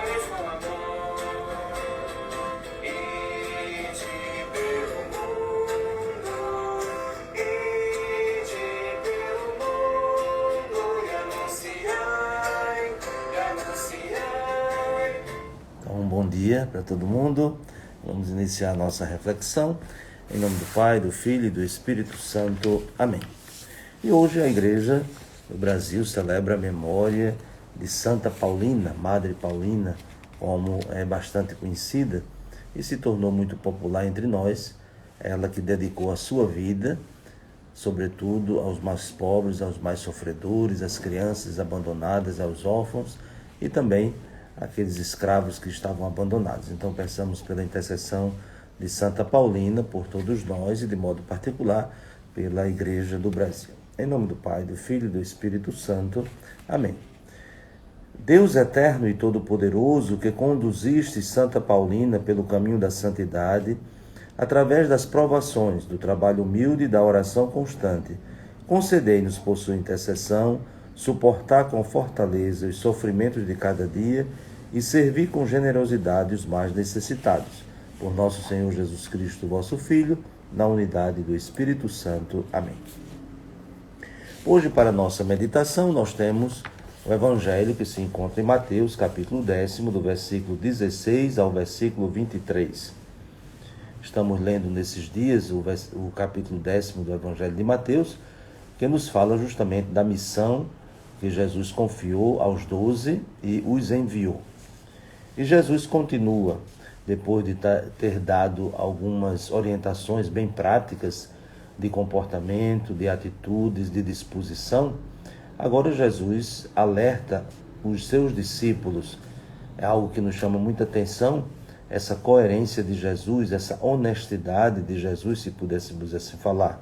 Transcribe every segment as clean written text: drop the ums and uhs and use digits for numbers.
mesmo amor, ide pelo mundo, ide pelo mundo e anunciai. Então, um bom dia para todo mundo. Vamos iniciar a nossa reflexão. Em nome do Pai, do Filho e do Espírito Santo. Amém. E hoje a Igreja do Brasil celebra a memória de Santa Paulina, Madre Paulina, como é bastante conhecida e se tornou muito popular entre nós. Ela que dedicou a sua vida, sobretudo aos mais pobres, aos mais sofredores, às crianças abandonadas, aos órfãos e também aqueles escravos que estavam abandonados. Então, peçamos pela intercessão de Santa Paulina por todos nós e, de modo particular, pela Igreja do Brasil. Em nome do Pai, do Filho e do Espírito Santo. Amém. Deus eterno e todo-poderoso, que conduziste Santa Paulina pelo caminho da santidade, através das provações, do trabalho humilde e da oração constante, concedei-nos por sua intercessão suportar com fortaleza os sofrimentos de cada dia e servir com generosidade os mais necessitados. Por nosso Senhor Jesus Cristo, vosso Filho, na unidade do Espírito Santo. Amém. Hoje, para nossa meditação, nós temos o Evangelho que se encontra em Mateus, capítulo 10, do versículo 16 ao versículo 23. Estamos lendo nesses dias o capítulo 10 do Evangelho de Mateus, que nos fala justamente da missão que Jesus confiou aos 12 e os enviou. E Jesus continua, depois de ter dado algumas orientações bem práticas de comportamento, de atitudes, de disposição, agora Jesus alerta os seus discípulos. É algo que nos chama muita atenção, essa coerência de Jesus, essa honestidade de Jesus, se pudéssemos assim falar.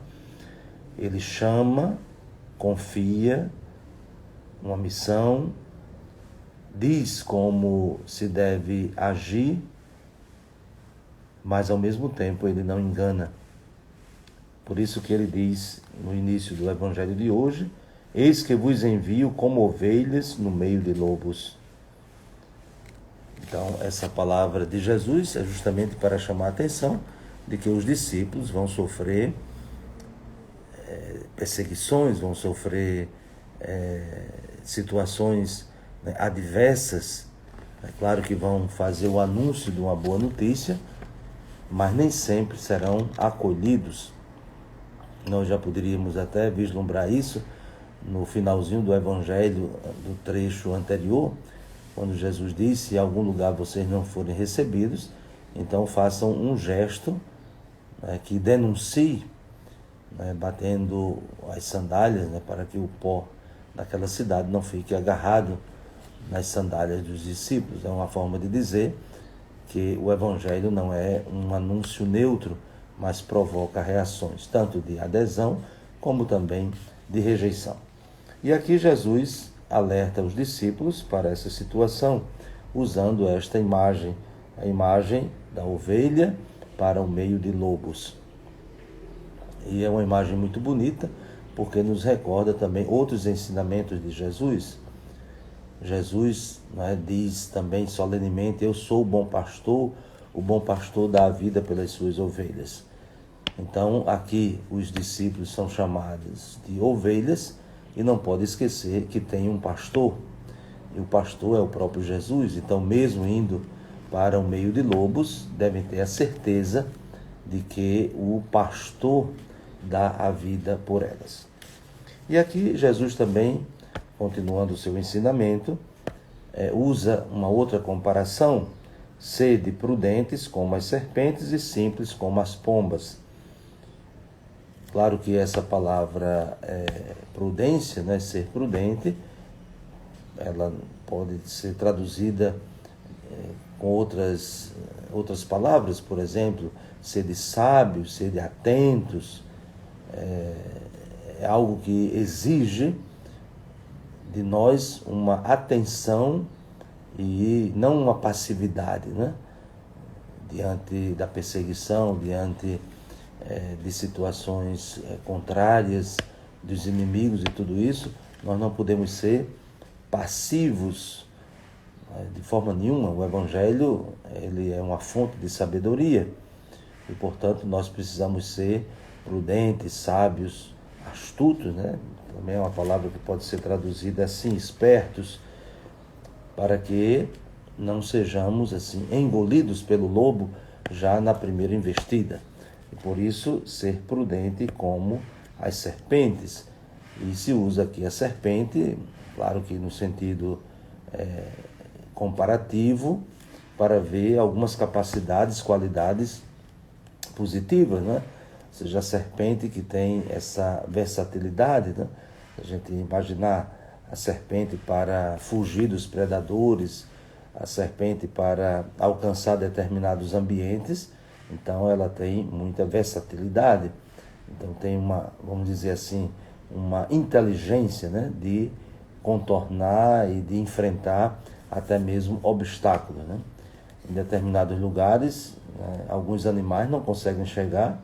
Ele chama, confia uma missão, diz como se deve agir, mas ao mesmo tempo ele não engana. Por isso que ele diz no início do Evangelho de hoje: eis que vos envio como ovelhas no meio de lobos. Então, essa palavra de Jesus é justamente para chamar a atenção de que os discípulos vão sofrer perseguições, vão sofrer situações adversas. É claro que vão fazer o anúncio de uma boa notícia, mas nem sempre serão acolhidos. Nós já poderíamos até vislumbrar isso no finalzinho do Evangelho, do trecho anterior, quando Jesus disse: se em algum lugar vocês não forem recebidos, então façam um gesto que denuncie, batendo as sandálias, para que o pó daquela cidade não fique agarrado nas sandálias dos discípulos. É uma forma de dizer que o Evangelho não é um anúncio neutro, mas provoca reações, tanto de adesão como também de rejeição. E aqui Jesus alerta os discípulos para essa situação, usando esta imagem, a imagem da ovelha para o meio de lobos. E é uma imagem muito bonita, porque nos recorda também outros ensinamentos de Jesus. Jesus diz também solenemente: eu sou o bom pastor dá a vida pelas suas ovelhas. Então, aqui os discípulos são chamados de ovelhas e não pode esquecer que tem um pastor. E o pastor é o próprio Jesus. Então, mesmo indo para o meio de lobos, devem ter a certeza de que o pastor dá a vida por elas. E aqui Jesus também, continuando o seu ensinamento, usa uma outra comparação: sede prudentes como as serpentes e simples como as pombas. Claro que essa palavra prudência, ser prudente, ela pode ser traduzida com outras palavras, por exemplo, sede sábios, sede atentos. É algo que exige de nós uma atenção e não uma passividade, diante da perseguição, diante de situações contrárias, dos inimigos e tudo isso. Nós não podemos ser passivos, De forma nenhuma, o Evangelho ele é uma fonte de sabedoria e, portanto, nós precisamos ser prudentes, sábios, astutos, né? Também é uma palavra que pode ser traduzida assim, espertos, para que não sejamos assim engolidos pelo lobo já na primeira investida. E por isso, ser prudente como as serpentes. E se usa aqui a serpente, claro que no sentido comparativo, para ver algumas capacidades, qualidades positivas, né? Ou seja, a serpente que tem essa versatilidade, né? A gente imaginar a serpente para fugir dos predadores, a serpente para alcançar determinados ambientes, então ela tem muita versatilidade. Então tem uma, vamos dizer assim, uma inteligência, né, de contornar e de enfrentar até mesmo obstáculos, né? Em determinados lugares, né, alguns animais não conseguem chegar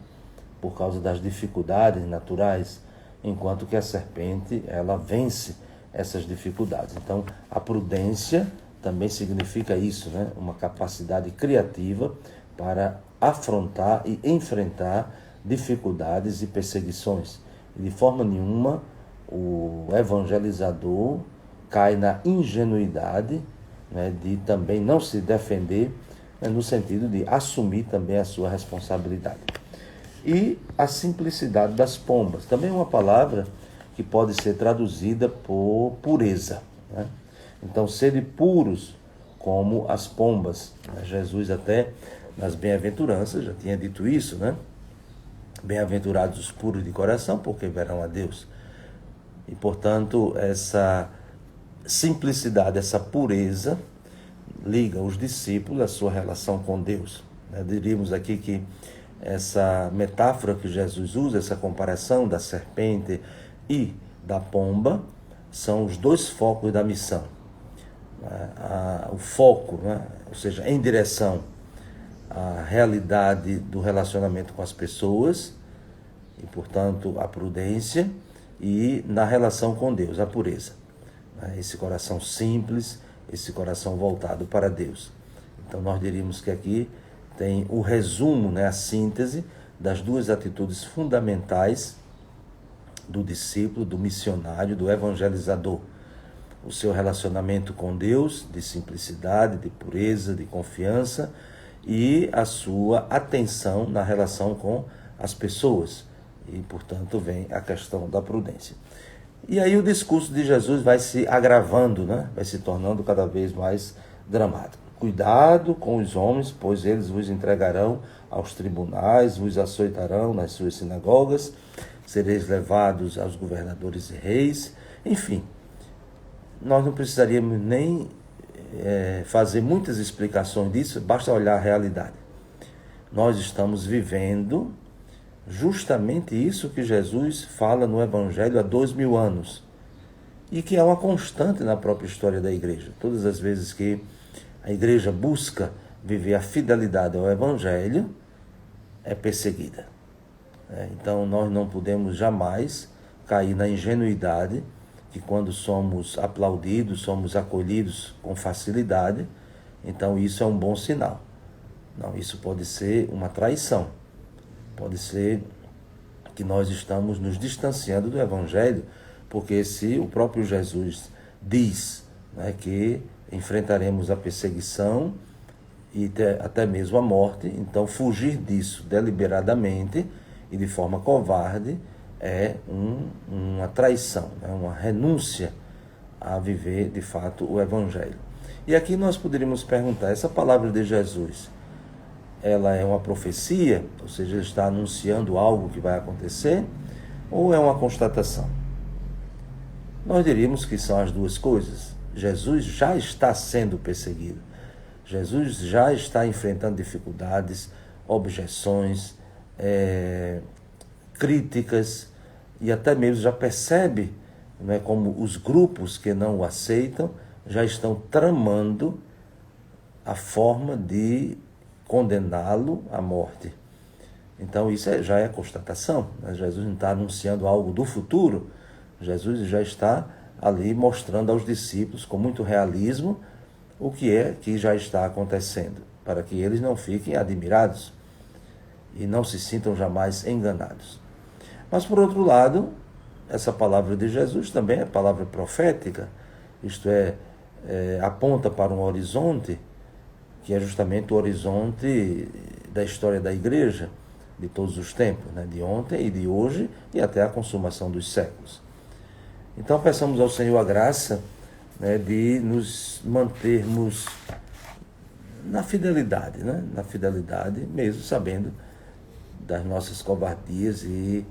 por causa das dificuldades naturais, enquanto que a serpente, ela vence essas dificuldades. Então, a prudência também significa isso, né? Uma capacidade criativa para afrontar e enfrentar dificuldades e perseguições. E de forma nenhuma, o evangelizador cai na ingenuidade, né, de também não se defender, né, no sentido de assumir também a sua responsabilidade. E a simplicidade das pombas, também é uma palavra que pode ser traduzida por pureza, né? Então, serem puros como as pombas. Jesus até nas bem-aventuranças já tinha dito isso, né? Bem-aventurados os puros de coração, porque verão a Deus. E, portanto, essa simplicidade, essa pureza, liga os discípulos à sua relação com Deus. Diríamos aqui que essa metáfora que Jesus usa, essa comparação da serpente e da pomba, são os dois focos da missão. O foco, né? Ou seja, em direção à realidade do relacionamento com as pessoas, e, portanto, a prudência, e na relação com Deus, a pureza. Esse coração simples, esse coração voltado para Deus. Então, nós diríamos que aqui tem o resumo, né, a síntese das duas atitudes fundamentais do discípulo, do missionário, do evangelizador. O seu relacionamento com Deus, de simplicidade, de pureza, de confiança, e a sua atenção na relação com as pessoas. E, portanto, vem a questão da prudência. E aí o discurso de Jesus vai se agravando, né? Vai se tornando cada vez mais dramático. Cuidado com os homens, pois eles vos entregarão aos tribunais, vos açoitarão nas suas sinagogas, sereis levados aos governadores e reis. Enfim, nós não precisaríamos nem fazer muitas explicações disso, basta olhar a realidade. Nós estamos vivendo justamente isso que Jesus fala no Evangelho há 2000 anos e que é uma constante na própria história da igreja. Todas as vezes que a igreja busca viver a fidelidade ao Evangelho, é perseguida. Então nós não podemos jamais cair na ingenuidade que quando somos aplaudidos, somos acolhidos com facilidade, então isso é um bom sinal. Não, isso pode ser uma traição. Pode ser que nós estamos nos distanciando do Evangelho, porque se o próprio Jesus diz, né, que enfrentaremos a perseguição e até mesmo a morte, então fugir disso deliberadamente e de forma covarde é uma traição, é uma renúncia a viver de fato o Evangelho. E aqui nós poderíamos perguntar, essa palavra de Jesus, ela é uma profecia, ou seja, ele está anunciando algo que vai acontecer, ou é uma constatação? Nós diríamos que são as duas coisas. Jesus já está sendo perseguido. Jesus já está enfrentando dificuldades, objeções, críticas, e até mesmo já percebe, né, como os grupos que não o aceitam já estão tramando a forma de condená-lo à morte. Então isso já é constatação, né? Jesus não está anunciando algo do futuro, Jesus já está ali mostrando aos discípulos com muito realismo o que é que já está acontecendo, para que eles não fiquem admirados e não se sintam jamais enganados. Mas, por outro lado, essa palavra de Jesus também é palavra profética, isto é, aponta para um horizonte, que é justamente o horizonte da história da igreja, de todos os tempos, né? De ontem e de hoje e até a consumação dos séculos. Então, peçamos ao Senhor a graça, né, de nos mantermos na fidelidade, né? Na fidelidade, mesmo sabendo das nossas covardias e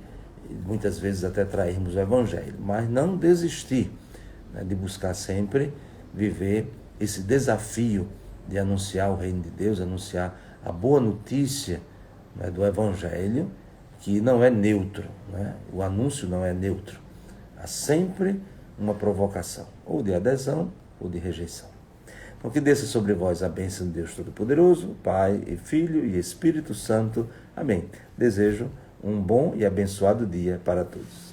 muitas vezes até trairmos o Evangelho, mas não desistir, né, de buscar sempre viver esse desafio de anunciar o reino de Deus, anunciar a boa notícia, né, do Evangelho, que não é neutro, né? O anúncio não é neutro. Há sempre uma provocação, ou de adesão ou de rejeição. Então, que desça sobre vós a bênção de Deus Todo-Poderoso, Pai e Filho e Espírito Santo. Amém. Desejo um bom e abençoado dia para todos.